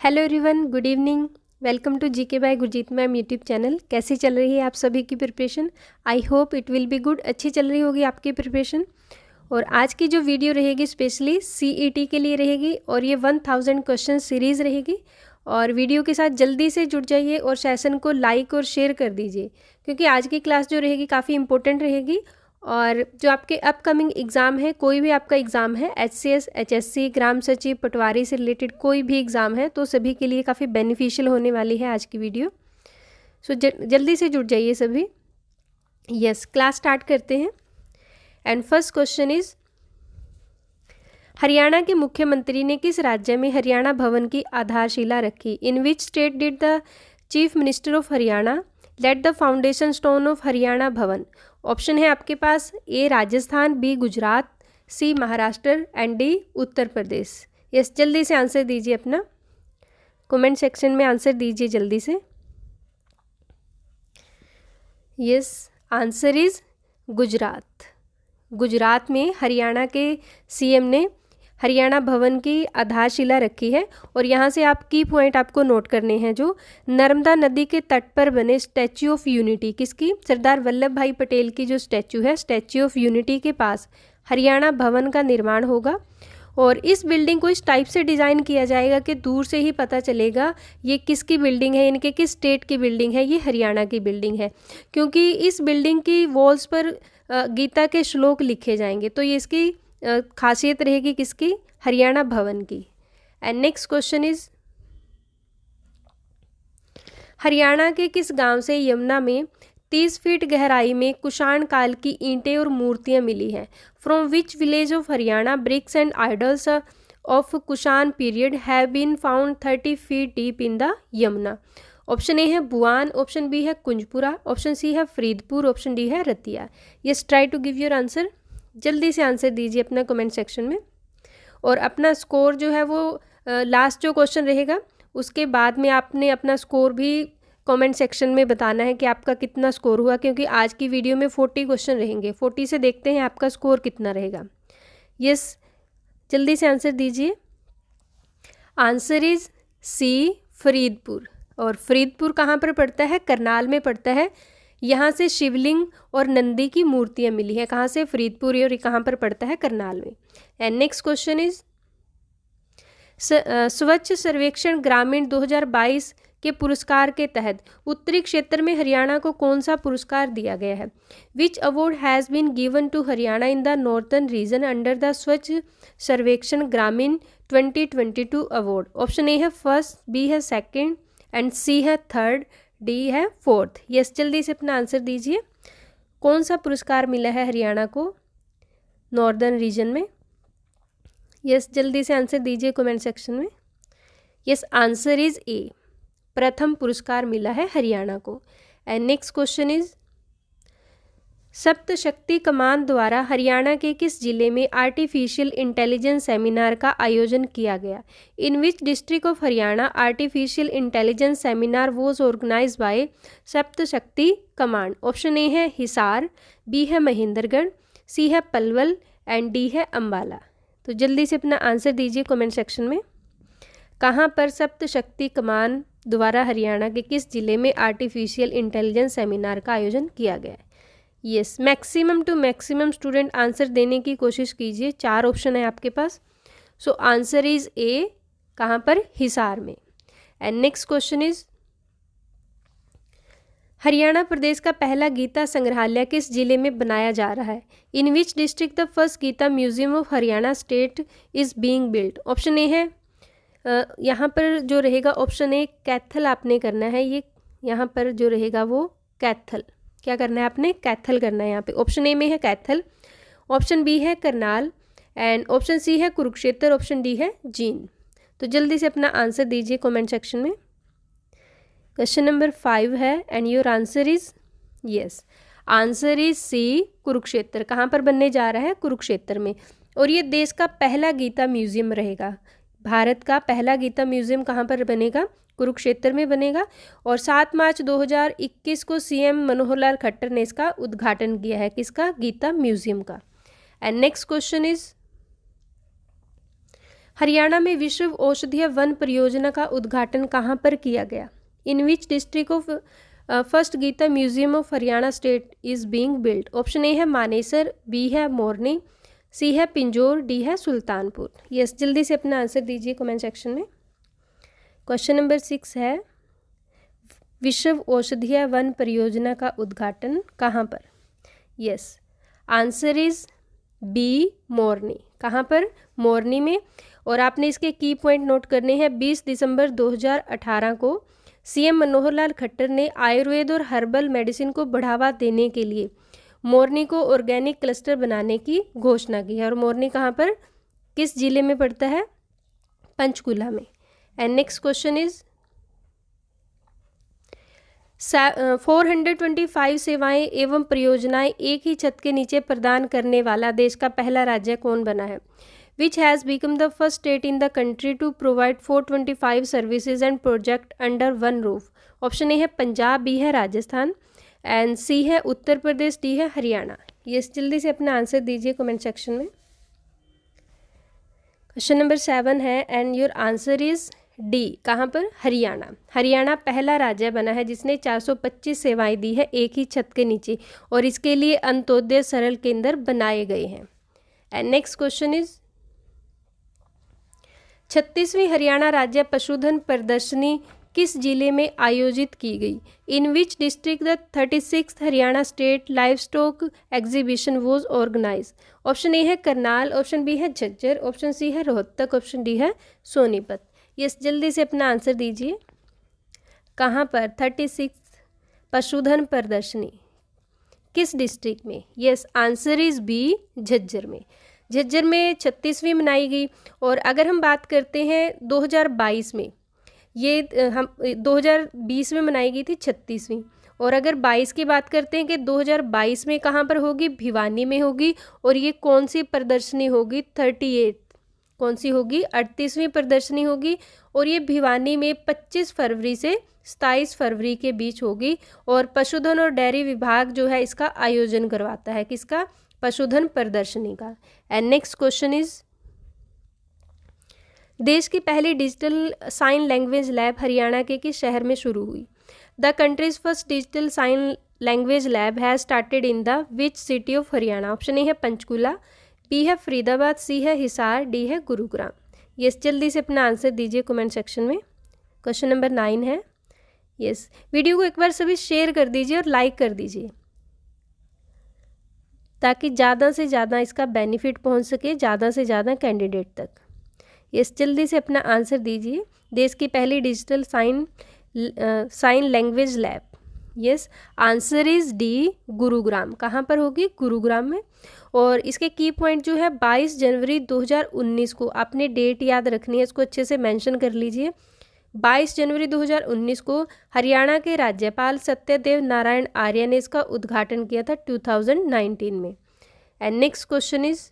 Hello everyone, good evening. Welcome to GK by Gurjeet ma'am YouTube channel. कैसी चल रही है आप सभी की preparation? I hope it will be good. अच्छी चल रही होगी आपकी प्रिपरेशन। और आज की जो वीडियो रहेगी स्पेशली सीईटी के लिए रहेगी और ये 1000 क्वेश्चन सीरीज़ रहेगी। और वीडियो के साथ जल्दी से जुड़ जाइए और सेशन को लाइक और शेयर कर दीजिए, क्योंकि आज की क्लास जो रहेगी काफ़ी इंपॉर्टेंट रहेगी। और जो आपके अपकमिंग एग्ज़ाम है, कोई भी आपका एग्ज़ाम है, एचसीएस, एचएससी, ग्राम सचिव, पटवारी से रिलेटेड कोई भी एग्ज़ाम है, तो सभी के लिए काफ़ी बेनिफिशियल होने वाली है आज की वीडियो। सो जल्दी से जुड़ जाइए सभी। यस, क्लास स्टार्ट करते हैं। And first question is, Haryana के मुख्यमंत्री ने किस राज्य में हरियाणा भवन की आधारशिला रखी? In which state did the chief minister of Haryana let the foundation stone of Haryana Bhavan? Option है आपके पास A Rajasthan, B Gujarat, C Maharashtra and D Uttar Pradesh. Yes, जल्दी से आंसर दीजिए अपना, कमेंट सेक्शन में आंसर दीजिए जल्दी से। Yes, answer is Gujarat. Gujarat में हरियाणा के सीएम ने हरियाणा भवन की आधारशिला रखी है। और यहाँ से आप की पॉइंट आपको नोट करने हैं, जो नर्मदा नदी के तट पर बने स्टैच्यू ऑफ यूनिटी, किसकी? सरदार वल्लभ भाई पटेल की जो स्टैच्यू है, स्टैच्यू ऑफ यूनिटी के पास हरियाणा भवन का निर्माण होगा। और इस बिल्डिंग को इस टाइप से डिज़ाइन किया जाएगा कि दूर से ही पता चलेगा ये किसकी बिल्डिंग है, इनके किस स्टेट की बिल्डिंग है। ये हरियाणा की बिल्डिंग है, क्योंकि इस बिल्डिंग की वॉल्स पर गीता के श्लोक लिखे जाएंगे। तो ये इसकी खासियत रहेगी किसकी? हरियाणा भवन की। And next question is, Haryana के किस गांव से यमुना में 30 फीट गहराई में कुषाण काल की ईंटें और मूर्तियां मिली हैं? From which village of Haryana bricks and idols of Kushan period have been found 30 feet deep in the Yamuna? Option A है बुआन, ऑप्शन बी है कुंजपुरा, ऑप्शन सी है फरीदपुर, ऑप्शन डी है Ratia. Yes, try to give your answer. जल्दी से आंसर दीजिए अपना comment section में। और अपना स्कोर जो है वो लास्ट जो क्वेश्चन रहेगा उसके बाद में आपने अपना स्कोर भी कमेंट सेक्शन में बताना है कि आपका कितना स्कोर हुआ, क्योंकि आज की वीडियो में 40 क्वेश्चन रहेंगे। 40 से देखते हैं आपका स्कोर कितना रहेगा। यस, जल्दी से आंसर दीजिए। Answer is C, Faridpur. और फरीदपुर कहाँ पर पड़ता है? करनाल में पड़ता है। यहाँ से शिवलिंग और नंदी की मूर्तियाँ मिली हैं। कहाँ से? फरीदपुर। और ये कहाँ पर पड़ता है? करनाल में। एंड नेक्स्ट क्वेश्चन इज, स्वच्छ सर्वेक्षण ग्रामीण 2022 के पुरस्कार के तहत उत्तरी क्षेत्र में हरियाणा को कौन सा पुरस्कार दिया गया है? Which award has been given to Haryana in the northern region under the Swachh Survekshan Gramin 2022 award? Option A है फर्स्ट, बी है सेकेंड एंड सी है थर्ड, डी है फोर्थ। यस, जल्दी से अपना आंसर दीजिए। कौन सा पुरस्कार मिला है हरियाणा को नॉर्दर्न रीजन में? यस, जल्दी से आंसर दीजिए कमेंट सेक्शन में। यस, आंसर इज ए, प्रथम पुरस्कार मिला है हरियाणा को। And next question is, Saptashakti कमान द्वारा हरियाणा के किस जिले में आर्टिफिशियल इंटेलिजेंस सेमिनार का आयोजन किया गया? In which district of Haryana artificial intelligence seminar was organise by Saptashakti command? Option A है हिसार, बी है महेंद्रगढ़, सी है पलवल एंड डी है अम्बाला। तो जल्दी से अपना आंसर दीजिए कमेंट सेक्शन में। कहाँ पर सप्तशक्ति कमान द्वारा हरियाणा के किस जिले में आर्टिफिशियल इंटेलिजेंस सेमिनार का आयोजन किया गया है? Yes, maximum to maximum student answer देने की कोशिश कीजिए। 4 ऑप्शन है आपके पास। सो आंसर इज ए, कहाँ पर? हिसार में। And next question is, Haryana प्रदेश का पहला गीता संग्रहालय किस जिले में बनाया जा रहा है? In which district the first Gita museum of Haryana state is being built? Option A है यहाँ पर जो रहेगा ऑप्शन ए कैथल आपने करना है। ये यहाँ पर जो रहेगा वो कैथल, क्या करना है आपने? कैथल करना है यहाँ पे। ऑप्शन ए में है कैथल, ऑप्शन बी है करनाल एंड ऑप्शन सी है कुरुक्षेत्र, ऑप्शन डी है जींद। तो जल्दी से अपना आंसर दीजिए कमेंट सेक्शन में। क्वेश्चन नंबर 5 है and your answer is, yes, answer is C, Kurukshetra. कहाँ पर बनने जा रहा है? कुरुक्षेत्र में। और ये देश का पहला गीता म्यूजियम रहेगा। भारत का पहला गीता म्यूजियम कहाँ पर बनेगा? कुरुक्षेत्र में बनेगा। और 7 मार्च 2021 को सीएम मनोहर लाल खट्टर ने इसका उद्घाटन किया है। किसका? गीता म्यूजियम का। And next question is, Haryana में विश्व औषधीय वन परियोजना का उद्घाटन कहाँ पर किया गया? In which district of first Gita museum of Haryana state is being build? Option A है मानेसर, बी है मोरनी, सी है पिंजौर, डी है सुल्तानपुर। यस, जल्दी से अपना आंसर दीजिए कमेंट सेक्शन में। क्वेश्चन नंबर 6 है विश्व औषधीय वन परियोजना का उद्घाटन कहाँ पर? यस, आंसर इज बी मोरनी। कहाँ पर? मोरनी में। और आपने इसके की पॉइंट नोट करने हैं। 20 दिसंबर 2018 को सीएम मनोहर लाल खट्टर ने आयुर्वेद और हर्बल मेडिसिन को बढ़ावा देने के लिए मोरनी को ऑर्गेनिक क्लस्टर बनाने की घोषणा की है। और मोरनी कहाँ पर, किस जिले में पड़ता है? पंचकुला में। एंड नेक्स्ट क्वेश्चन इज 425 सेवाएं एवं परियोजनाएं एक ही छत के नीचे प्रदान करने वाला देश का पहला राज्य कौन बना है? Which has become the first state in the country to provide 425 services and project under one roof? Option A है पंजाब, बी है राजस्थान, एंड सी है उत्तर प्रदेश, डी है हरियाणा। ये जल्दी से अपना आंसर दीजिए कमेंट सेक्शन में। क्वेश्चन नंबर 7 है and your answer is D. कहाँ पर? हरियाणा। हरियाणा पहला राज्य बना है जिसने 425 सेवाएं दी है एक ही छत के नीचे, और इसके लिए अंत्योदय सरल केंद्र बनाए गए हैं। एंड नेक्स्ट क्वेश्चन इज 36वीं हरियाणा राज्य पशुधन प्रदर्शनी किस जिले में आयोजित की गई? In which district the 36th Haryana state live stock exhibition was organise? Option A है करनाल, ऑप्शन बी है झज्जर, ऑप्शन सी है रोहतक, ऑप्शन डी है सोनीपत। यस, जल्दी से अपना आंसर दीजिए। कहाँ पर 36 पशुधन प्रदर्शनी किस डिस्ट्रिक्ट में? Yes, answer is B, Jhajjar में। झज्जर में 36वीं मनाई गई। और अगर हम बात करते हैं 2022 में, ये हम 2020 में मनाई गई थी 36वीं। और अगर 22 की बात करते हैं कि 2022 में कहाँ पर होगी? भिवानी में होगी। और ये कौन सी प्रदर्शनी होगी? 38 कौन सी होगी? 38वीं प्रदर्शनी होगी। और ये भिवानी में 25 फरवरी से 27 फरवरी के बीच होगी। और पशुधन और डेयरी विभाग जो है इसका आयोजन करवाता है। किसका? पशुधन प्रदर्शनी का। एंड नेक्स्ट क्वेश्चन इज देश की पहली digital sign language lab Haryana के किस शहर में शुरू हुई? The country's first digital sign language lab has started in the which city of Haryana? Option A है पंचकुला, बी है फरीदाबाद, सी है हिसार, डी है गुरुग्राम। यस, जल्दी से अपना आंसर दीजिए कमेंट सेक्शन में। क्वेश्चन नंबर 9 है। यस, वीडियो को एक बार सभी शेयर कर दीजिए और लाइक कर दीजिए ताकि ज़्यादा से ज़्यादा इसका बेनिफिट पहुंच सके ज़्यादा से ज़्यादा कैंडिडेट तक। यस, जल्दी से अपना आंसर दीजिए। देश की पहली digital sign language lab. Yes, answer is D, Gurugram. कहाँ पर होगी? गुरुग्राम में। और इसके की पॉइंट जो है 22 जनवरी 2019 को, आपने डेट याद रखनी है, इसको अच्छे से मेंशन कर लीजिए। 22 जनवरी 2019 को हरियाणा के राज्यपाल सत्यदेव नारायण आर्य ने इसका उद्घाटन किया था 2019 में। And next question is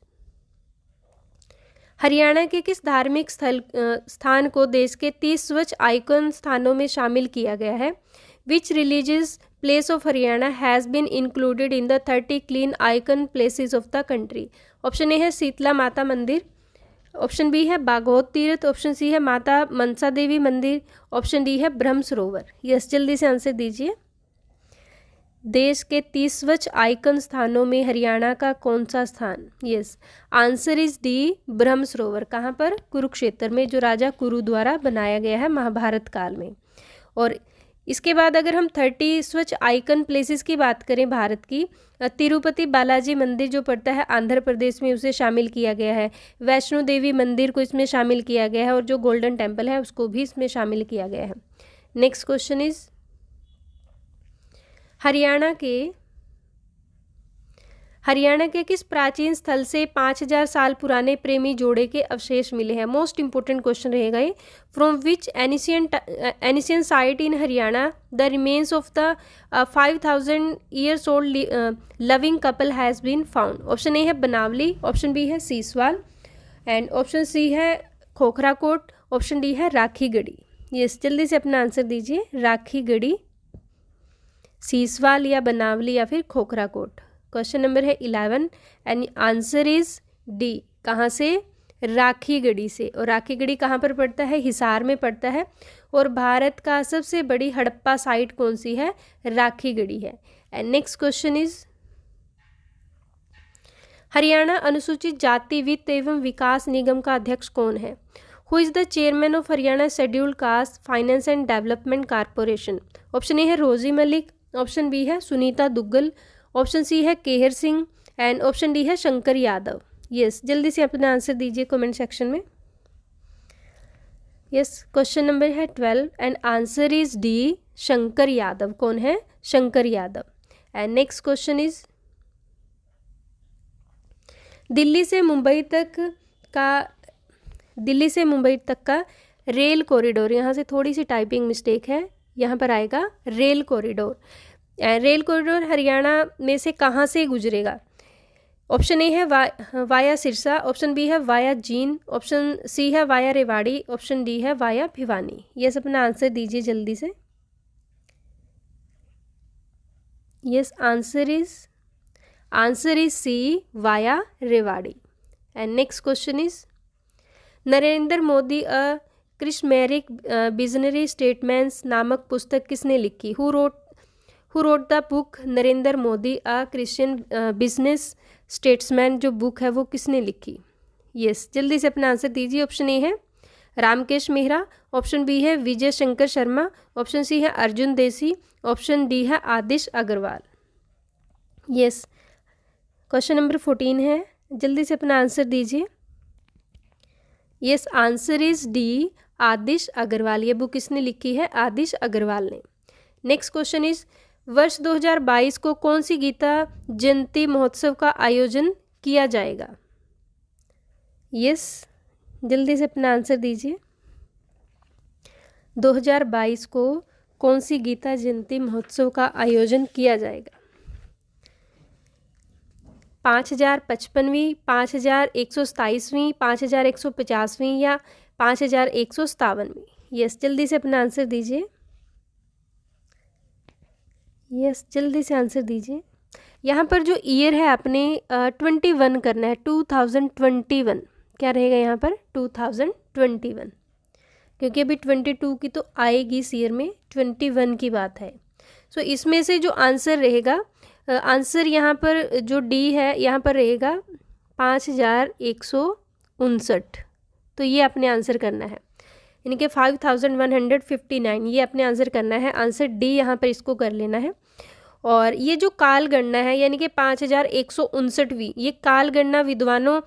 Haryana के किस धार्मिक स्थान को देश के 30 स्वच्छ आइकन स्थानों में शामिल किया गया है? Which religious place of Haryana has been included in the 30 clean icon places of the country? Option A है शीतला माता मंदिर, ऑप्शन बी है बागोद तीर्थ, ऑप्शन सी है माता मनसा देवी मंदिर, ऑप्शन डी है ब्रह्म सरोवर। यस, जल्दी से आंसर दीजिए। देश के 30 स्वच्छ आइकन स्थानों में हरियाणा का कौन सा स्थान? यस, आंसर इज डी, ब्रह्म सरोवर। कहाँ पर? कुरुक्षेत्र में, जो राजा कुरु द्वारा बनाया गया है महाभारत काल में। और इसके बाद अगर हम 30 स्वच्छ आइकन प्लेसेस की बात करें भारत की, तिरुपति बालाजी मंदिर जो पड़ता है आंध्र प्रदेश में, उसे शामिल किया गया है। वैष्णो देवी मंदिर को इसमें शामिल किया गया है, और जो गोल्डन टेम्पल है उसको भी इसमें शामिल किया गया है। नेक्स्ट क्वेश्चन इज हरियाणा के किस प्राचीन स्थल से 5000 साल पुराने प्रेमी जोड़े के अवशेष मिले हैं? मोस्ट इंपोर्टेंट क्वेश्चन रहेगा ये। From which ancient site in Haryana the remains of the 5000 years old loving couple has been found? Option A है बनावली, ऑप्शन बी है सीसवाल, एंड ऑप्शन सी है खोखराकोट, ऑप्शन डी है राखीगढ़ी। यस, जल्दी से अपना आंसर दीजिए। राखीगढ़ी, सीसवाल या बनावली या फिर खोखराकोट। क्वेश्चन नंबर है 11 एंड आंसर इज डी। कहाँ से? राखीगढ़ी से। और राखीगढ़ी कहाँ पर पड़ता है? हिसार में पड़ता है। और भारत का सबसे बड़ी हड़प्पा साइट कौन सी है? राखीगढ़ी है। And next question is, Haryana अनुसूचित जाति वित्त एवं विकास निगम का अध्यक्ष कौन है? Who is the chairman of Haryana scheduled caste finance and development corporation? Option A है रोजी मलिक, ऑप्शन बी है सुनीता दुग्गल, ऑप्शन सी है Kehar Singh and option D है शंकर यादव। यस, जल्दी से अपना आंसर दीजिए कमेंट सेक्शन में। यस, क्वेश्चन नंबर है 12 and answer is D, Shankar Yadav. कौन है? Shankar Yadav. And next question is, Delhi से मुंबई तक का रेल कॉरिडोर, यहाँ से थोड़ी सी टाइपिंग मिस्टेक है, यहाँ पर आएगा rail corridor. Rail corridor Haryana में से कहाँ से गुजरेगा? ऑप्शन ए है वाया सिरसा, ऑप्शन बी है वाया जींद, ऑप्शन सी है वाया रेवाड़ी, ऑप्शन डी है वाया भिवानी। यस, अपना आंसर दीजिए जल्दी से। Yes, answer is C, via Rewari. And next question is, Narendra Modi a charismatic visionary statements नामक पुस्तक किसने लिखी? Who wrote the book Narendra Modi a Christian business statesman, जो बुक है वो किसने लिखी? यस, जल्दी से अपना आंसर दीजिए। ऑप्शन ए है रामकेश मेहरा, ऑप्शन बी है विजय शंकर शर्मा, ऑप्शन सी है अर्जुन देसी, ऑप्शन डी है आदिश अग्रवाल। यस, क्वेश्चन नंबर 14 है, जल्दी से अपना आंसर दीजिए। यस, आंसर इज डी, आदिश अग्रवाल। ये बुक किसने लिखी है? आदिश अग्रवाल ने। नेक्स्ट क्वेश्चन इज, वर्ष 2022 को कौन सी गीता जयंती महोत्सव का आयोजन किया जाएगा? यस, जल्दी से अपना आंसर दीजिए। 2022 को कौन सी गीता जयंती महोत्सव का आयोजन किया जाएगा? 5055वीं, 5127वीं, 5150वीं या 5157वीं? यस, जल्दी से अपना आंसर दीजिए। यस, जल्दी से आंसर दीजिए। यहाँ पर जो ईयर है आपने 21 करना है, 2021। क्या रहेगा यहाँ पर? 2021, क्योंकि अभी 22 की तो आएगी इस ईयर में, 21 की बात है। सो इसमें से जो आंसर रहेगा, आंसर यहाँ पर जो डी है यहाँ पर रहेगा 5159। तो ये आपने आंसर करना है, यानी कि 5159 ये अपने आंसर करना है। आंसर डी यहाँ पर इसको कर लेना है। और ये जो काल गणना है यानी कि 5159वीं, ये काल गणना विद्वानों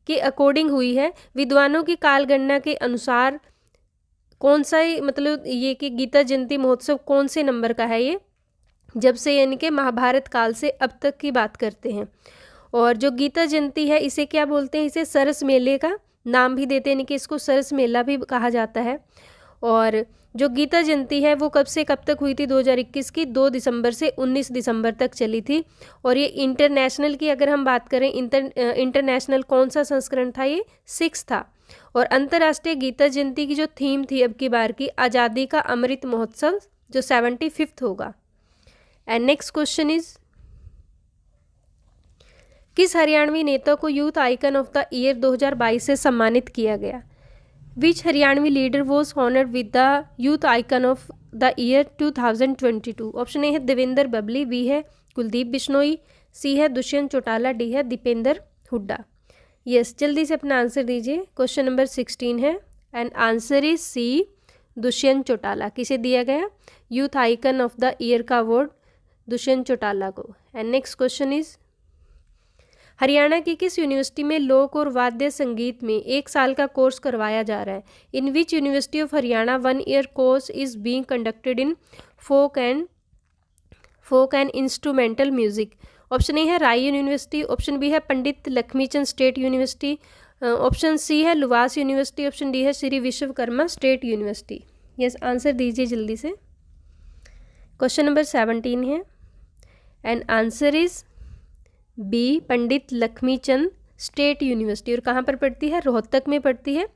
के अकॉर्डिंग हुई है। विद्वानों की काल गणना के अनुसार कौन सा मतलब ये कि गीता जयंती महोत्सव कौन से नंबर का है? ये जब से यानी कि महाभारत काल से अब तक की बात करते हैं। और जो गीता जयंती है इसे क्या बोलते हैं? इसे सरस मेले का नाम भी देते हैं, यानी कि इसको सरस मेला भी कहा जाता है। और जो गीता जयंती है वो कब से कब तक हुई थी? 2021 की 2 दिसंबर से 19 दिसंबर तक चली थी। और ये इंटरनेशनल की अगर हम बात करें, इंटरनेशनल कौन सा संस्करण था? ये 6 था। और अंतर्राष्ट्रीय गीता जयंती की जो थीम थी अब की बार की, आज़ादी का अमृत महोत्सव, जो 75th होगा। एंड नेक्स्ट क्वेश्चन इज, किस हरियाणवी नेता को youth icon of the year 2022 से सम्मानित किया गया? Which Haryanvi leader was honoured with the youth icon of the year 2022? Option A है देवेंद्र बबली, बी है कुलदीप बिश्नोई, सी है दुष्यंत चौटाला, डी है दीपेंद्र हुड्डा। यस, जल्दी से अपना आंसर दीजिए। क्वेश्चन नंबर 16 है and answer is C, Dushyant Chautala. किसे दिया गया? Youth icon of the year का अवार्ड दुष्यंत चौटाला को। And next question is, Haryana की किस यूनिवर्सिटी में लोक और वाद्य संगीत में 1 साल का कोर्स करवाया जा रहा है? In which university of Haryana 1 year course is being conducted in folk and instrumental music? Option A है राय यूनिवर्सिटी, ऑप्शन बी है Pandit Lakshmichand state university, option C है लुवास यूनिवर्सिटी, ऑप्शन डी है Shri Vishwakarma state university. Yes, answer दीजिए जल्दी से। क्वेश्चन नंबर 17 है and answer is B, Pandit Lakshmichand state university. और कहाँ पर पढ़ती है? रोहतक में पढ़ती है।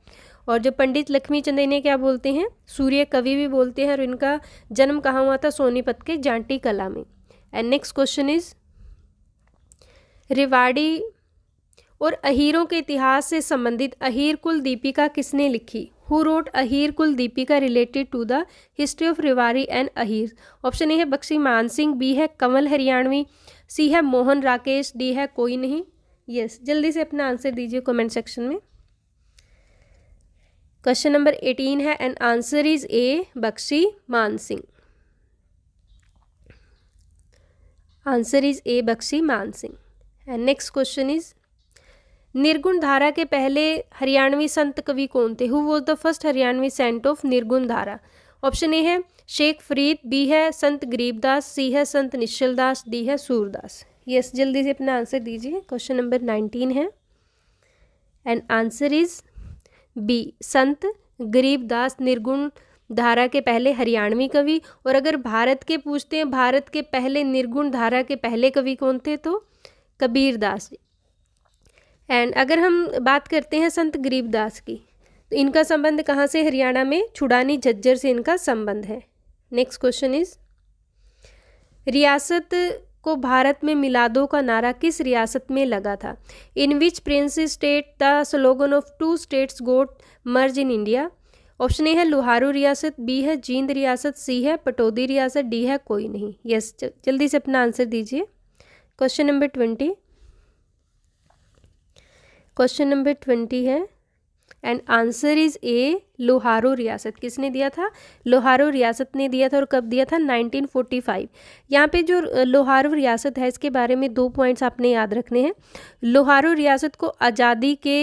और जो पंडित लक्ष्मीचंद, इन्हें क्या बोलते हैं? सूर्य कवि भी बोलते हैं। और इनका जन्म कहाँ हुआ था? सोनीपत के जांटी कला में। And next question is, Rewari और अहीरों के इतिहास से संबंधित अहीर कुल दीपिका किसने लिखी? Who wrote Ahir Kul Deepika related to the history of Rewari and Ahir? Option A है बख्शी मान सिंह, बी है कंवल हरियाणवी, सी है मोहन राकेश, डी है कोई नहीं। यस, जल्दी से अपना आंसर दीजिए कमेंट सेक्शन में। क्वेश्चन नंबर 18 है and answer is A Bakhshi Man Singh. Answer is A Bakhshi Man Singh. And next question is निर्गुण धारा के पहले हरियाणवी संत कवि कौन थे? Who was the first Haryanvi saint of Nirgun Dhara? Option A है शेख फरीद, बी है संत गरीबदास, सी है संत निश्चल दास, डी है सूरदास। यस, जल्दी से अपना आंसर दीजिए। क्वेश्चन नंबर 19 है एंड आंसर इज बी संत गरीबदास निर्गुण धारा के पहले हरियाणवी कवि। और अगर भारत के पूछते हैं भारत के पहले निर्गुण धारा के पहले कवि कौन थे, तो कबीरदास जी। एंड अगर हम बात करते हैं संत गरीबदास की, तो इनका संबंध कहाँ से? हरियाणा में छुड़ानी झज्जर से इनका संबंध है। नेक्स्ट क्वेश्चन इज रियासत को भारत में मिला दो का नारा किस रियासत में लगा था? In which prince state the slogan of two states got merge in India? Option A है लोहारू रियासत, बी है जींद रियासत, सी है पटौदी रियासत, डी है कोई नहीं। यस, जल्दी से अपना आंसर दीजिए। Question number 20। क्वेश्चन नंबर 20 है एंड आंसर इज ए लोहारू रियासत। किसने दिया था? लोहारू रियासत ने दिया था। और कब दिया था? 1945। यहाँ पे जो लोहारू रियासत है इसके बारे में 2 पॉइंट्स आपने याद रखने हैं। लोहारू रियासत को आज़ादी के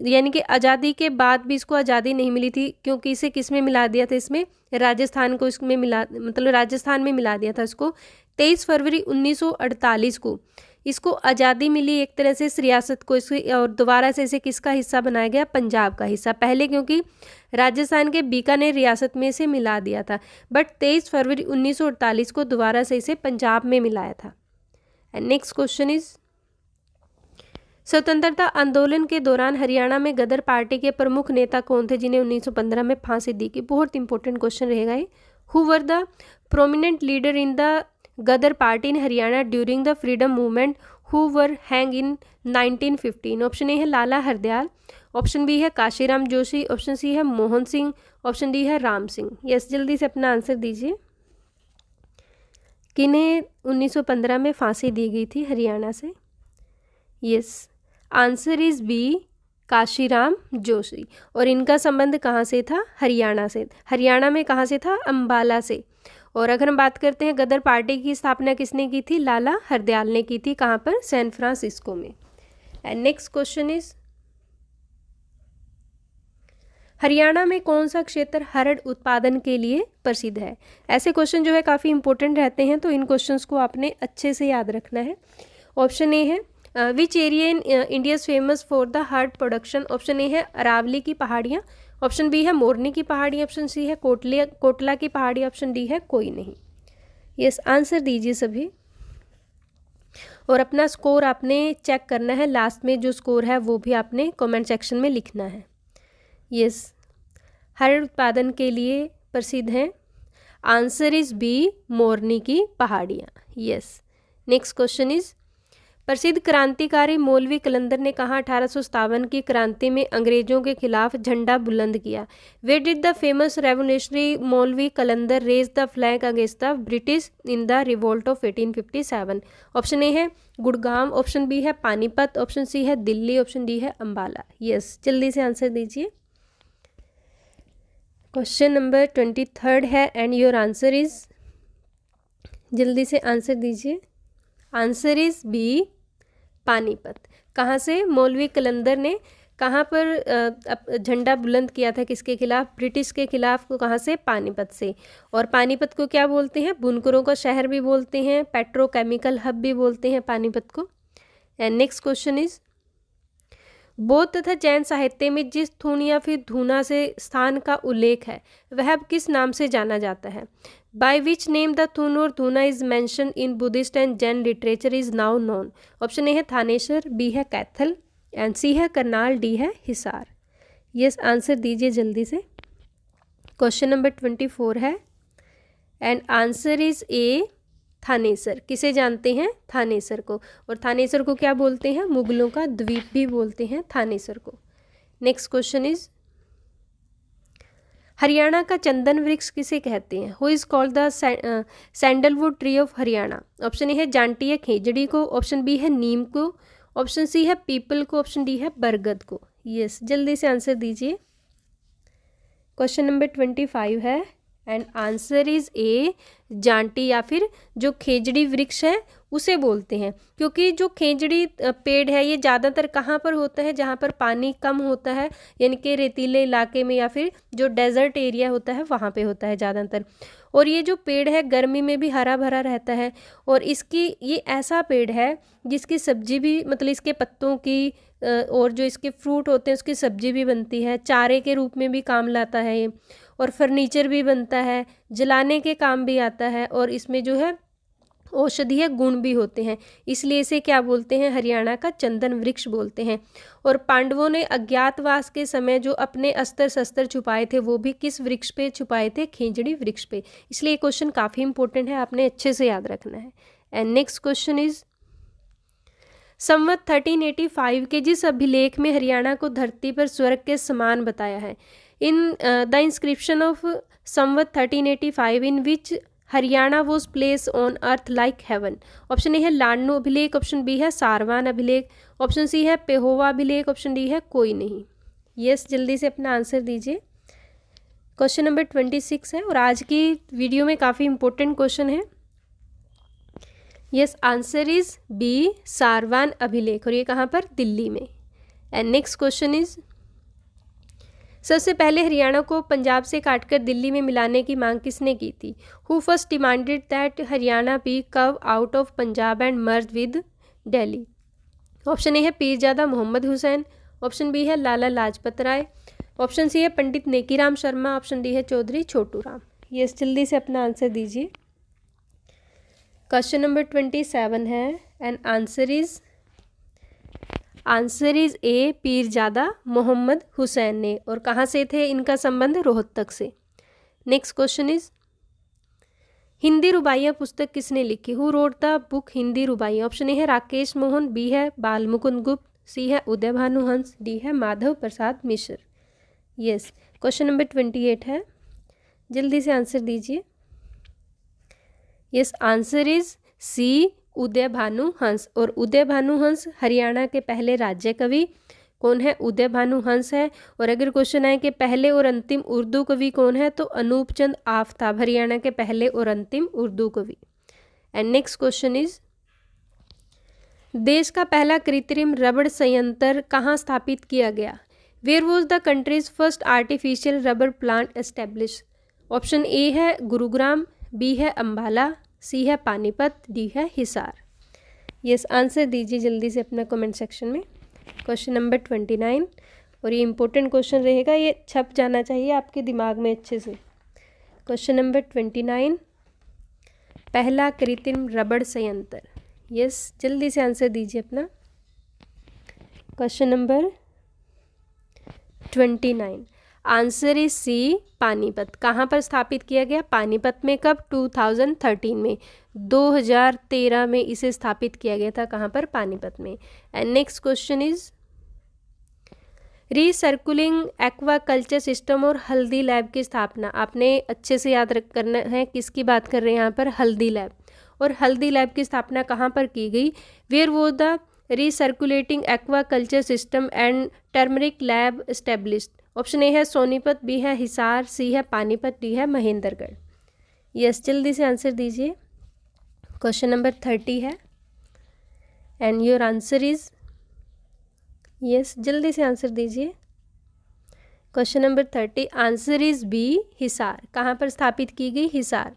यानी कि आज़ादी के बाद भी इसको आज़ादी नहीं मिली थी, क्योंकि इसे किस में मिला दिया था? इसमें राजस्थान को इसमें मिला, मतलब राजस्थान में मिला दिया था इसको। 23 फरवरी 1948 को इसको आज़ादी मिली एक तरह से इस रियासत को, इसको और दोबारा से इसे किसका हिस्सा बनाया गया? पंजाब का हिस्सा। पहले क्योंकि राजस्थान के बीकानेर रियासत में इसे मिला दिया था, बट 23 फरवरी 1948 को दोबारा से इसे पंजाब में मिलाया था। एंड नेक्स्ट क्वेश्चन इज स्वतंत्रता आंदोलन के दौरान हरियाणा में गदर पार्टी के प्रमुख नेता कौन थे जिन्हें 1915 में फांसी दी गई? बहुत इंपॉर्टेंट क्वेश्चन रहेगा ये। Who were the prominent leader in the Ghadar party in Haryana during the freedom movement who were hang in 1915? Option A है लाला हरदयाल, ऑप्शन बी है काशीराम जोशी, ऑप्शन सी है मोहन सिंह, ऑप्शन डी है राम सिंह। यस, जल्दी से अपना आंसर दीजिए। किन्हें 1915 में फांसी दी गई थी हरियाणा से? Yes, answer is B Kashiram Joshi. और इनका संबंध कहाँ से था? हरियाणा से। हरियाणा में कहाँ से था? अंबाला से। और अगर हम बात करते हैं गदर पार्टी की स्थापना किसने की थी? लाला हरदयाल ने की थी। कहाँ पर? सैन फ्रांसिस्को में। And next question is Haryana में कौन सा क्षेत्र हरड़ उत्पादन के लिए प्रसिद्ध है? ऐसे क्वेश्चन जो है काफ़ी इंपॉर्टेंट रहते हैं, तो इन क्वेश्चंस को आपने अच्छे से याद रखना है। ऑप्शन ए है which area in India is famous for the heard production? Option A है अरावली की पहाड़ियाँ, ऑप्शन बी है मोरनी की पहाड़ी, ऑप्शन सी है कोटला की पहाड़ी, ऑप्शन डी है कोई नहीं। यस, आंसर दीजिए सभी। और अपना स्कोर आपने चेक करना है, लास्ट में जो स्कोर है वो भी आपने कमेंट सेक्शन में लिखना है। यस, हर्ड उत्पादन के लिए प्रसिद्ध हैं। आंसर इज बी मोरनी की पहाड़ियाँ। यस, नेक्स्ट क्वेश्चन इज प्रसिद्ध क्रांतिकारी मौलवी कलंदर ने कहा 1857 की क्रांति में अंग्रेजों के खिलाफ झंडा बुलंद किया? Where did the famous revolutionary Maulvi Qalandar raise the flag against the British in the revolt of 1857? Option A है गुड़गांव, ऑप्शन बी है पानीपत, ऑप्शन सी है दिल्ली, ऑप्शन डी है अंबाला। यस, जल्दी से आंसर दीजिए। क्वेश्चन नंबर 23 है एंड योर आंसर इज, जल्दी से आंसर दीजिए। Answer is B Panipat. कहाँ से? मौलवी कलंदर ने कहाँ पर झंडा बुलंद किया था? किसके खिलाफ? ब्रिटिश के खिलाफ। को कहाँ से? पानीपत से। और पानीपत को क्या बोलते हैं? बुनकरों का शहर भी बोलते हैं, पेट्रोकेमिकल हब भी बोलते हैं पानीपत को। एंड नेक्स्ट क्वेश्चन इज बौद्ध तथा जैन साहित्य में जिस थून या फिर धूना से स्थान का उल्लेख है वह अब किस नाम से जाना जाता है? By which name the Thun और Dhuna is mention in Buddhist and Jain literature is now known? Option A है थानेश्वर, बी है कैथल, एंड सी है करनाल, डी है हिसार। यस, आंसर दीजिए जल्दी से। क्वेश्चन नंबर 24 है एंड आंसर इज ए थानेसर। किसे जानते हैं? थानेसर को। और थानेसर को क्या बोलते हैं? मुगलों का द्वीप भी बोलते हैं थानेसर को। नेक्स्ट क्वेश्चन इज, हरियाणा का चंदन वृक्ष किसे कहते हैं? Who is called the sandalwood tree of Haryana? Option A है जांटी या खेजड़ी को, ऑप्शन बी है नीम को, ऑप्शन सी है पीपल को, ऑप्शन डी है बरगद को। यस, जल्दी से आंसर दीजिए। क्वेश्चन नंबर 25 है एंड आंसर इज ए, जांटी या फिर जो खेजड़ी वृक्ष है उसे बोलते हैं, क्योंकि जो खेजड़ी पेड़ है ये ज़्यादातर कहाँ पर होता है? जहाँ पर पानी कम होता है, यानी कि रेतीले इलाके में या फिर जो डेजर्ट एरिया होता है वहाँ पे होता है ज़्यादातर। और ये जो पेड़ है गर्मी में भी हरा भरा रहता है, और इसकी ये ऐसा पेड़ है जिसकी सब्जी भी, मतलब इसके पत्तों की और जो इसके फ्रूट होते हैं उसकी सब्जी भी बनती है, चारे के रूप में भी काम लाता है ये, और फर्नीचर भी बनता है, जलाने के काम भी आता है, और इसमें जो है औषधीय गुण भी होते हैं, इसलिए इसे क्या बोलते हैं? हरियाणा का चंदन वृक्ष बोलते हैं। और पांडवों ने अज्ञातवास के समय जो अपने अस्त्र शस्त्र छुपाए थे वो भी किस वृक्ष पे छुपाए थे? खेजड़ी वृक्ष पे। इसलिए ये क्वेश्चन काफ़ी इंपॉर्टेंट है, आपने अच्छे से याद रखना है। एंड नेक्स्ट क्वेश्चन इज, संवत 1385 के जिस अभिलेख में हरियाणा को धरती पर स्वर्ग के समान बताया है, in the inscription of Samvat 1385 in which Haryana was place on earth like heaven? Option A है लाडनू अभिलेख, ऑप्शन बी है सारवान अभिलेख, ऑप्शन सी है पेहोवा अभिलेख, ऑप्शन डी है कोई नहीं। यस, जल्दी से अपना आंसर दीजिए। क्वेश्चन नंबर 26 है और आज की वीडियो में काफ़ी इंपॉर्टेंट क्वेश्चन है। Yes, answer is B, Sarwan अभिलेख, और ये कहाँ पर? दिल्ली में। एंड नेक्स्ट क्वेश्चन इज, सबसे पहले हरियाणा को पंजाब से काटकर दिल्ली में मिलाने की मांग किसने की थी? Who first demanded that Haryana be कव out of Punjab and merge with Delhi? Option A है पीरजादा मोहम्मद हुसैन, ऑप्शन बी है लाला लाजपत राय, ऑप्शन सी है पंडित नेकीराम शर्मा, ऑप्शन डी है चौधरी छोटू राम। ये जल्दी से अपना आंसर दीजिए। क्वेश्चन नंबर 27 है and answer is A, Pirzada Mohammad Hussain ने। और कहाँ से थे इनका संबंध? रोहतक से। Next question is, Hindi Rubaiyan पुस्तक किसने लिखी? Who wrote the book Hindi Rubaiyan? Option A है राकेश मोहन, बी है बाल मुकुंद गुप्त, सी है उदय भानु हंस, डी है Madhav Prasad Mishra. Yes, question number 28 है, जल्दी से आंसर दीजिए। यस, आंसर इज सी, उदय भानु हंस। और उदय भानु हंस हरियाणा के पहले राज्य कवि कौन है? उदय भानु हंस है। और अगर क्वेश्चन आए कि पहले और अंतिम उर्दू कवि कौन है, तो अनूप चंद आफ्ताब हरियाणा के पहले और अंतिम उर्दू कवि। एंड नेक्स्ट क्वेश्चन इज, देश का पहला कृत्रिम रबड़ संयंत्र कहाँ स्थापित किया गया? Where was the country's first artificial rubber plant establish? Option A है गुरुग्राम, बी है अम्बाला, सी है पानीपत, डी है हिसार। यस, आंसर दीजिए जल्दी से अपना कमेंट सेक्शन में। क्वेश्चन नंबर 29, और ये इंपॉर्टेंट क्वेश्चन रहेगा, ये छप जाना चाहिए आपके दिमाग में अच्छे से। क्वेश्चन नंबर 29, पहला कृत्रिम रबड़ संयंत्र। यस, जल्दी से आंसर दीजिए अपना। Question number 29, answer is C, Panipat. कहाँ पर स्थापित किया गया? पानीपत में। कब? 2013 में, 2013 में इसे स्थापित किया गया था। कहाँ पर? पानीपत में। And next question is, recirculating aquaculture system और हल्दी लैब की स्थापना आपने अच्छे से याद करना है। किसकी बात कर रहे हैं यहाँ पर? हल्दी लैब। और हल्दी लैब की स्थापना कहाँ पर की गई? Where was the recirculating aquaculture system and turmeric lab established? Option A है सोनीपत, बी है हिसार, सी है पानीपत, डी है महेंद्रगढ़। यस, जल्दी से आंसर दीजिए। क्वेश्चन नंबर 30 है and your answer is, yes, जल्दी से आंसर दीजिए। Question number 30, answer is B, Hisar. कहाँ पर स्थापित की गई? हिसार।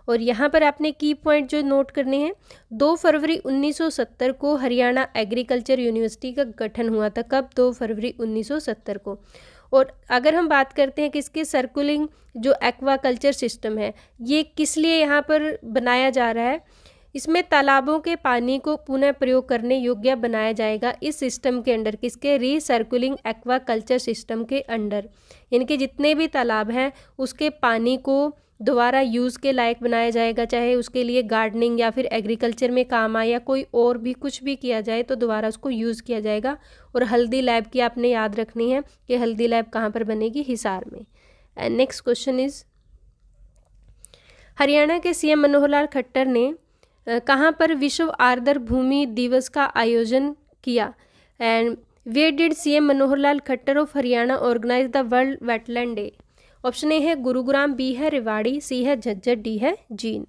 और यहाँ पर आपने की पॉइंट जो नोट करने हैं, 2 फरवरी 1970 को हरियाणा एग्रीकल्चर यूनिवर्सिटी का गठन हुआ था। कब? 2 फरवरी 1970 को। और अगर हम बात करते हैं कि इसके सर्कुलिंग जो एक्वाकल्चर सिस्टम है, ये किस लिए यहाँ पर बनाया जा रहा है? इसमें तालाबों के पानी को पुनः प्रयोग करने योग्य बनाया जाएगा इस सिस्टम के अंडर। किसके? रीसर्कुलिंग एक्वाकल्चर सिस्टम के अंडर। यानी कि जितने भी तालाब हैं उसके पानी को दोबारा यूज़ के लायक बनाया जाएगा, चाहे उसके लिए गार्डनिंग या फिर एग्रीकल्चर में काम आए या कोई और भी कुछ भी किया जाए तो दोबारा उसको यूज़ किया जाएगा। और हल्दी लैब की आपने याद रखनी है कि हल्दी लैब कहाँ पर बनेगी, हिसार में। And next question is, Haryana के सीएम मनोहर लाल खट्टर ने कहाँ पर विश्व आर्द्र भूमि दिवस का आयोजन किया? And where did CM Manohar Lal Khattar of Haryana organize the world wetland day? Option A है गुरुग्राम, बी है रेवाड़ी, सी है झज्जर, डी है जींद।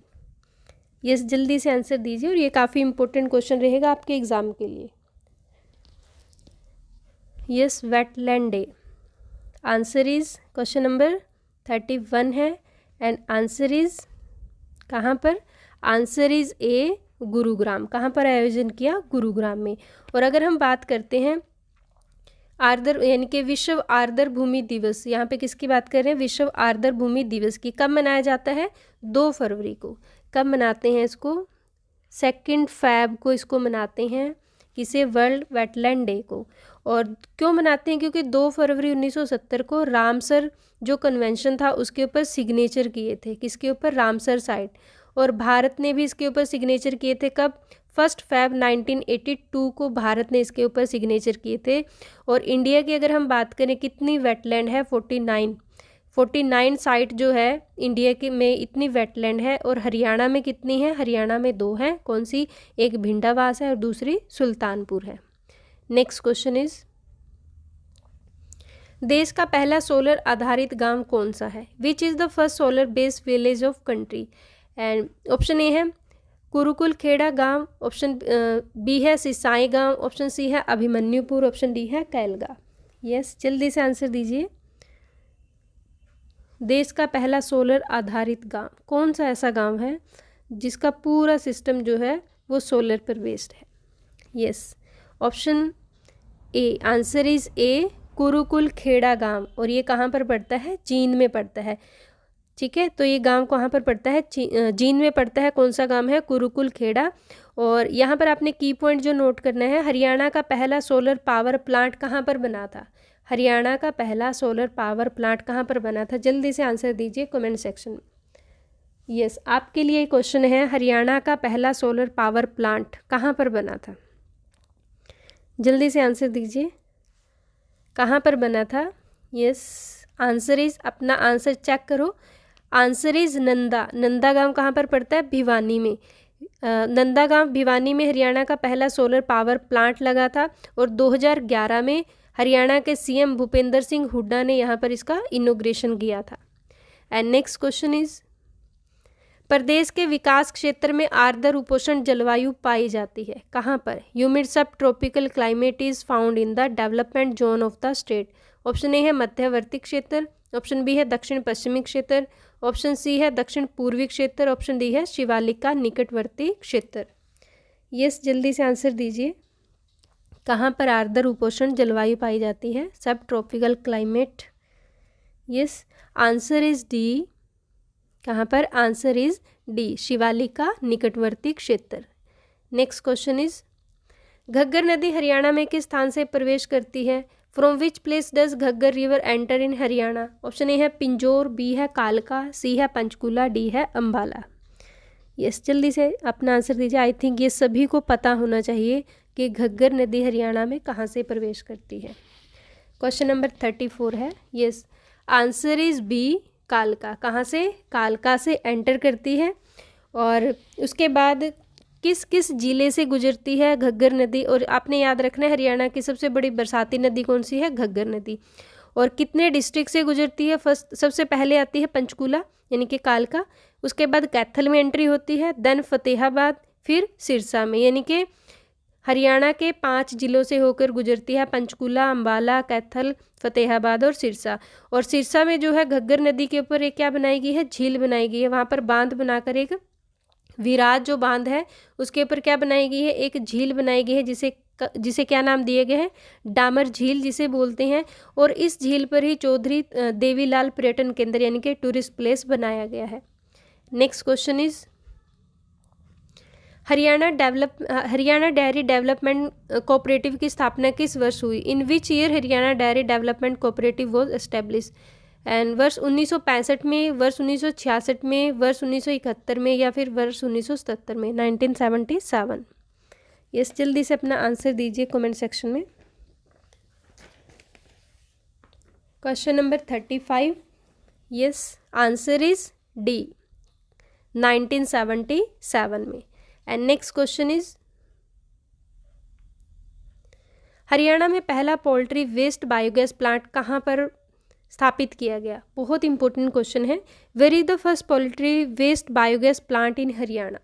यस, जल्दी से आंसर दीजिए और ये काफ़ी इंपॉर्टेंट क्वेश्चन रहेगा आपके एग्जाम के लिए। Yes, wetland day. Answer is question number 31 है एंड आंसर इज कहाँ पर? आंसर इज ए गुरुग्राम। कहाँ पर आयोजन किया? गुरुग्राम में। और अगर हम बात करते हैं आर्द्र यानी कि विश्व आर्द्र भूमि दिवस, यहाँ पे किसकी बात कर रहे हैं? विश्व आर्द्र भूमि दिवस की। कब मनाया जाता है? 2 फरवरी को। कब मनाते हैं इसको? 2 फरवरी को इसको मनाते हैं। किसे? वर्ल्ड वेटलैंड डे को। और क्यों मनाते हैं? क्योंकि 2 फरवरी 1970 को रामसर जो कन्वेंशन था उसके ऊपर सिग्नेचर किए थे। किसके ऊपर? Ramsar site. और भारत ने भी इसके ऊपर सिग्नेचर किए थे। कब? 1 फरवरी 1982 को भारत ने इसके ऊपर सिग्नेचर किए थे। और इंडिया की अगर हम बात करें कितनी वेटलैंड है? 49 साइट जो है इंडिया के में इतनी वेटलैंड है। और हरियाणा में कितनी है? हरियाणा में 2 हैं। कौन सी? एक भिंडावास है और दूसरी सुल्तानपुर है। नेक्स्ट क्वेश्चन इज, देश का पहला सोलर आधारित गांव कौन सा है? Which is the first solar based village of country? And option A है कुरुकुल खेड़ा गांव, ऑप्शन बी है सिसाई गांव, ऑप्शन सी है अभिमन्युपुर, ऑप्शन डी है कैलगा। यस, जल्दी से आंसर दीजिए। देश का पहला सोलर आधारित गांव कौन सा ऐसा गांव है जिसका पूरा सिस्टम जो है वो सोलर पर बेस्ड है? Yes, option A, answer is A Kurukul Kheda गांव। और ये कहाँ पर पड़ता है? जींद में पड़ता है। ठीक है, तो ये गांव कहाँ पर पड़ता है? जींद में पड़ता है। कौन सा गांव है? कुरुकुल खेड़ा। और यहाँ पर आपने की पॉइंट जो नोट करना है, हरियाणा का पहला सोलर पावर प्लांट कहाँ पर बना था? हरियाणा का पहला सोलर पावर प्लांट कहाँ पर बना था? जल्दी से आंसर दीजिए कमेंट सेक्शन में। यस, आपके लिए क्वेश्चन है, हरियाणा का पहला सोलर पावर प्लांट कहाँ पर बना था? जल्दी से आंसर दीजिए, कहाँ पर बना था? यस, आंसर इज, अपना आंसर चेक करो। Answer is Nanda. नंदा गांव कहाँ पर पड़ता है? भिवानी में। नंदा गांव भिवानी में हरियाणा का पहला सोलर पावर प्लांट लगा था। और 2011 में हरियाणा के सीएम भूपेंद्र सिंह हुड्डा ने यहाँ पर इसका इनॉग्रेशन किया था। एंड नेक्स्ट क्वेश्चन इज, प्रदेश के विकास क्षेत्र में आर्द्र उपोष्ण जलवायु पाई जाती है। कहाँ पर? ह्यूमिड सब tropical climate is found in the development zone of the state. Option A है मध्यवर्ती क्षेत्र, ऑप्शन बी है दक्षिण पश्चिमी क्षेत्र, ऑप्शन सी है दक्षिण पूर्वी क्षेत्र, ऑप्शन डी है शिवालिक का निकटवर्ती क्षेत्र। यस, जल्दी से आंसर दीजिए। कहाँ पर आर्द्र उपोष्ण जलवायु पाई जाती है? सब tropical climate. Yes, answer is D. कहाँ पर? आंसर इज डी, शिवालिक का निकटवर्ती क्षेत्र। नेक्स्ट क्वेश्चन इज, घग्गर नदी हरियाणा में किस स्थान से प्रवेश करती है? From which place does Ghaggar river enter in Haryana? Option A है पिंजौर, बी है कालका, सी है पंचकूला, डी है अम्बाला। यस, जल्दी से अपना आंसर दीजिए। आई थिंक ये सभी को पता होना चाहिए कि घग्गर नदी हरियाणा में कहाँ से प्रवेश करती है। क्वेश्चन नंबर 34 है। यस, आंसर इज बी, कालका। कहाँ से? कालका से एंटर करती है। और उसके बाद किस किस जिले से गुजरती है घग्गर नदी? और आपने याद रखना है हरियाणा की सबसे बड़ी बरसाती नदी कौन सी है? घग्गर नदी। और कितने डिस्ट्रिक्ट से गुजरती है? फर्स्ट सबसे पहले आती है पंचकूला यानी कि कालका, उसके बाद कैथल में एंट्री होती है, देन फतेहाबाद, फिर सिरसा में, यानी कि हरियाणा के 5 जिलों से होकर गुजरती है, पंचकूला, अम्बाला, कैथल, फतेहाबाद और सिरसा। और सिरसा में जो है घग्गर नदी के ऊपर एक क्या बनाई गई है? झील बनाई गई है। वहाँ पर बांध बनाकर एक विराट जो बांध है उसके ऊपर क्या बनाई गई है? एक झील बनाई गई है जिसे क्या नाम दिए गए हैं? डामर झील जिसे बोलते हैं। और इस झील पर ही चौधरी देवीलाल पर्यटन केंद्र यानी कि टूरिस्ट प्लेस बनाया गया है। Next question is, Haryana dairy development cooperative की स्थापना किस वर्ष हुई? In which year Haryana dairy development cooperative was establish? And वर्ष 1965 में, वर्ष 1966 में, वर्ष 1971 में या फिर वर्ष 1977 में? 1977। यस, जल्दी से अपना आंसर दीजिए कमेंट सेक्शन में। Question number 35। Yes, answer is D, 1977 में। And next question is, Haryana में पहला पोल्ट्री वेस्ट बायोगैस प्लांट कहाँ पर स्थापित किया गया? बहुत इंपॉर्टेंट क्वेश्चन है। Where is the first poultry waste biogas plant in Haryana?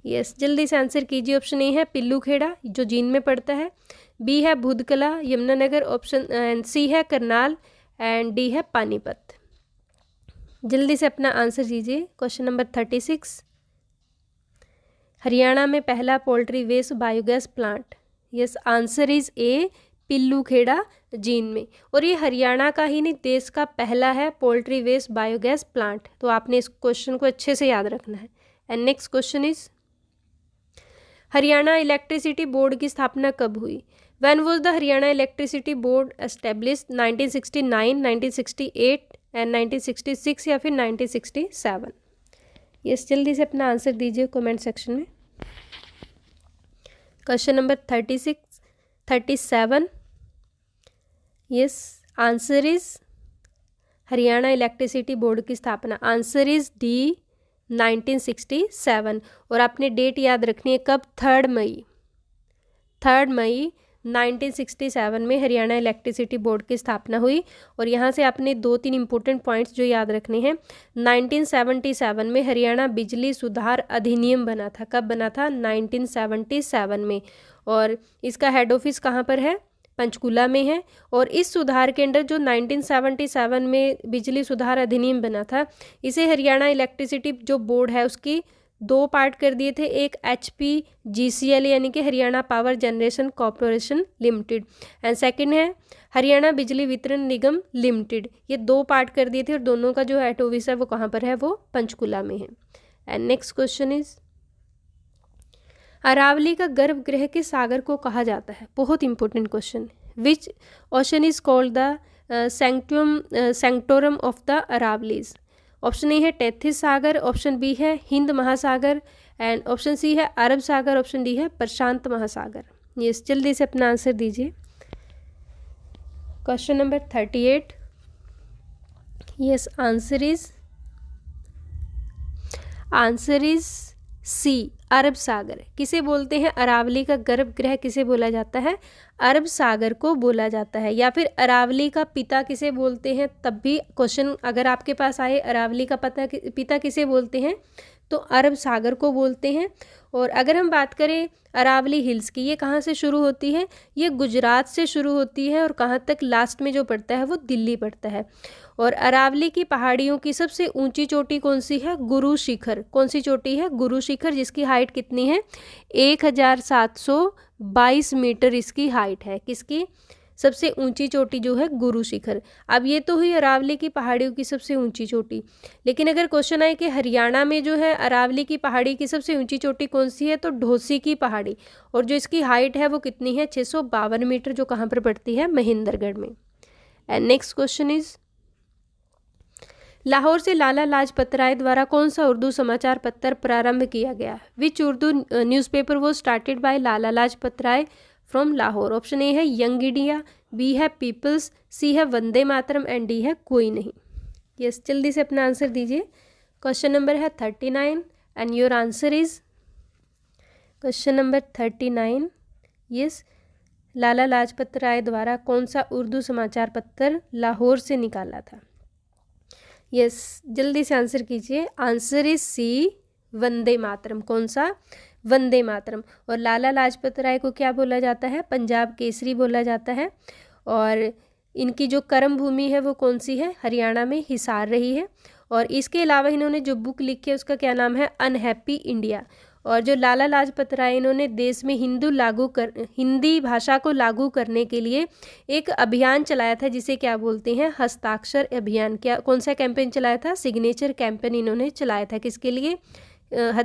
Yes, जल्दी से आंसर कीजिए। ऑप्शन ए है पिल्लूखेड़ा, जो जींद में पड़ता है, बी है भूदकला यमुनानगर, ऑप्शन सी है करनाल, एंड डी है पानीपत। जल्दी से अपना आंसर दीजिए। क्वेश्चन नंबर 36, हरियाणा में पहला poultry waste biogas plant. Yes, answer is A, Pillukhera Jind में। और ये हरियाणा का ही नहीं, देश का पहला है पोल्ट्री वेस्ट बायोगैस प्लांट। तो आपने इस क्वेश्चन को अच्छे से याद रखना है। And next question is, Haryana electricity board की स्थापना कब हुई? When was the Haryana electricity board established? 1969, 1968 and 1966 या फिर 1967? यस, जल्दी से अपना आंसर दीजिए कमेंट सेक्शन में। Question number 37। Yes, answer is, Haryana electricity board की स्थापना, आंसर इज डी, 1967। और आपने डेट याद रखनी है, कब? 3 मई 1967 में हरियाणा इलेक्ट्रिसिटी बोर्ड की स्थापना हुई। और यहाँ से आपने 2-3 इंपॉर्टेंट पॉइंट्स जो याद रखने हैं। 1977 में हरियाणा बिजली सुधार अधिनियम बना था। कब बना था? 1977 में। और इसका हेड ऑफिस कहाँ पर है? पंचकूला में है। और इस सुधार के अंडर जो 1977 में बिजली सुधार अधिनियम बना था, इसे हरियाणा इलेक्ट्रिसिटी जो बोर्ड है उसकी 2 पार्ट कर दिए थे। एक HPGCL यानी कि Haryana power generation corporation limited, and second है हरियाणा बिजली वितरण निगम लिमिटेड। ये 2 पार्ट कर दिए थे और दोनों का जो हेड ऑफिस है वो कहाँ पर है? वो पंचकूला में है। And next question is, Aravali का गर्भगृह किस सागर को कहा जाता है? बहुत important question. Which ocean is called the sanctorum of the Aravalis? Option A है टेथिस सागर, ऑप्शन बी है हिंद महासागर, एंड ऑप्शन सी है अरब सागर, ऑप्शन डी है प्रशांत महासागर। यस, जल्दी से अपना आंसर दीजिए। Question number 38। Yes, answer is C, अरब सागर। किसे बोलते हैं? अरावली का गर्भगृह किसे बोला जाता है? अरब सागर को बोला जाता है। या फिर अरावली का पिता किसे बोलते हैं? तब भी क्वेश्चन अगर आपके पास आए, अरावली का पिता किसे बोलते हैं, तो अरब सागर को बोलते हैं। और अगर हम बात करें अरावली हिल्स की, ये कहाँ से शुरू होती है? ये गुजरात से शुरू होती है और कहाँ तक लास्ट में जो पड़ता है वो दिल्ली पड़ता है। और अरावली की पहाड़ियों की सबसे ऊंची चोटी कौन सी है? गुरु शिखर। कौन सी चोटी है? गुरु शिखर, जिसकी हाइट कितनी है? 1722 मीटर इसकी हाइट है। किसकी? सबसे ऊंची चोटी जो है गुरु शिखर। अब ये तो हुई अरावली की पहाड़ियों की सबसे ऊंची चोटी, लेकिन अगर क्वेश्चन आए कि हरियाणा में जो है अरावली की पहाड़ी की सबसे ऊंची चोटी कौन सी है, तो ढोसी की पहाड़ी। और जो इसकी हाइट है वो कितनी है? 652 मीटर, जो कहाँ पर पड़ती है? महेंद्रगढ़ में। And next question is, Lahore से लाला लाजपत राय द्वारा कौन सा उर्दू समाचार पत्र प्रारंभ किया गया? Which Urdu newspaper was started by Lala Lajpat Rai from Lahore? Option A है यंग इंडिया, बी है पीपल्स, सी है वंदे मातरम, एंड डी है कोई नहीं। यस, जल्दी से अपना आंसर दीजिए। क्वेश्चन नंबर है 39 and your answer is, question number 39। Yes, Lala Lajpat Rai द्वारा कौन सा उर्दू समाचार पत्र लाहौर से निकाला था? यस, जल्दी से आंसर कीजिए। आंसर इज सी, वंदे मातरम। कौन सा? वंदे मातरम। और लाला लाजपत राय को क्या बोला जाता है? पंजाब केसरी बोला जाता है। और इनकी जो कर्म भूमि है वो कौन सी है? हरियाणा में हिसार रही है। और इसके अलावा इन्होंने जो बुक लिखी है उसका क्या नाम है? Unhappy India. और जो लाला लाजपत राय, इन्होंने देश में हिंदी भाषा को लागू करने के लिए एक अभियान चलाया था जिसे क्या बोलते हैं? हस्ताक्षर अभियान। क्या, कौन सा कैंपेन चलाया था? सिग्नेचर कैंपेन इन्होंने चलाया था। किसके लिए?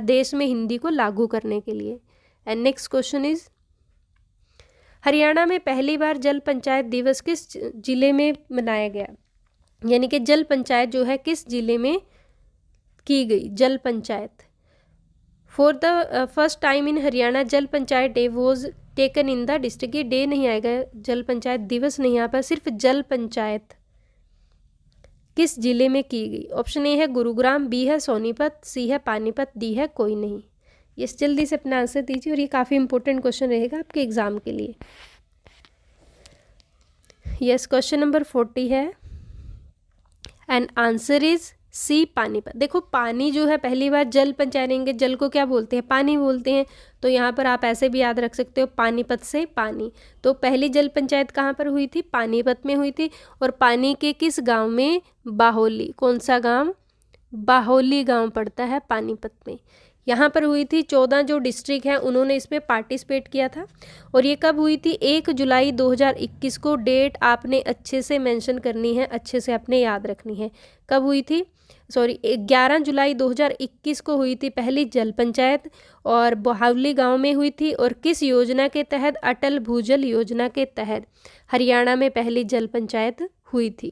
देश में हिंदी को लागू करने के लिए। And next question is, Haryana में पहली बार जल पंचायत दिवस किस जिले में मनाया गया? यानी कि जल पंचायत जो है किस जिले में की गई, जल panchayat. For the first time in Haryana jal panchayat day was taken in the district. ये डे नहीं आएगा, जल पंचायत दिवस नहीं, यहाँ पर सिर्फ जल पंचायत किस जिले में की गई। ऑप्शन ए है गुरुग्राम, बी है सोनीपत, सी है पानीपत, डी है कोई नहीं। यस, जल्दी से अपना आंसर दीजिए और ये काफ़ी इंपॉर्टेंट क्वेश्चन रहेगा आपके एग्जाम के लिए। यस, क्वेश्चन नंबर 40 है and answer is C Panipat. देखो पानी जो है पहली बार जल पंचायत, जल को क्या बोलते हैं, पानी बोलते हैं, तो यहाँ पर आप ऐसे भी याद रख सकते हो पानीपत से पानी। तो पहली जल पंचायत कहाँ पर हुई थी, पानीपत में हुई थी। और पानी के किस गांव में, बाहोली। कौन सा गांव, बाहोली गांव पड़ता है पानीपत में, यहाँ पर हुई थी। 14 जो डिस्ट्रिक्ट हैं उन्होंने इसमें पार्टिसिपेट किया था। और ये कब हुई थी, 1 जुलाई 2021 को। डेट आपने अच्छे से मेंशन करनी है, अच्छे से आपने याद रखनी है। कब हुई थी, 11 जुलाई 2021 को हुई थी पहली जल पंचायत, और बाहोली गांव में हुई थी। और किस योजना के तहत, अटल भूजल योजना के तहत हरियाणा में पहली जल पंचायत हुई थी।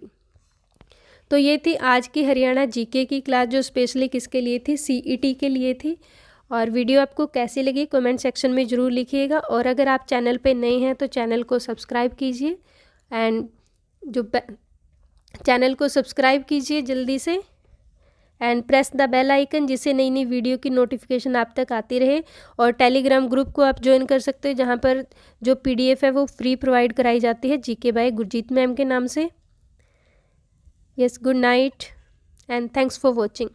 तो ये थी आज की हरियाणा जीके की क्लास, जो स्पेशली किसके लिए थी, सीईटी के लिए थी। और वीडियो आपको कैसी लगी कमेंट सेक्शन में ज़रूर लिखिएगा। और अगर आप चैनल पे नए हैं तो चैनल को सब्सक्राइब कीजिए, एंड चैनल को सब्सक्राइब कीजिए जल्दी से, and press the bell icon, जिससे नई नई वीडियो की नोटिफिकेशन आप तक आती रहे। और टेलीग्राम ग्रुप को आप ज्वाइन कर सकते हो, जहाँ पर जो PDF है वो फ्री प्रोवाइड कराई जाती है, जीके बाय गुरजीत मैम के नाम से। Yes, good night and thanks for watching.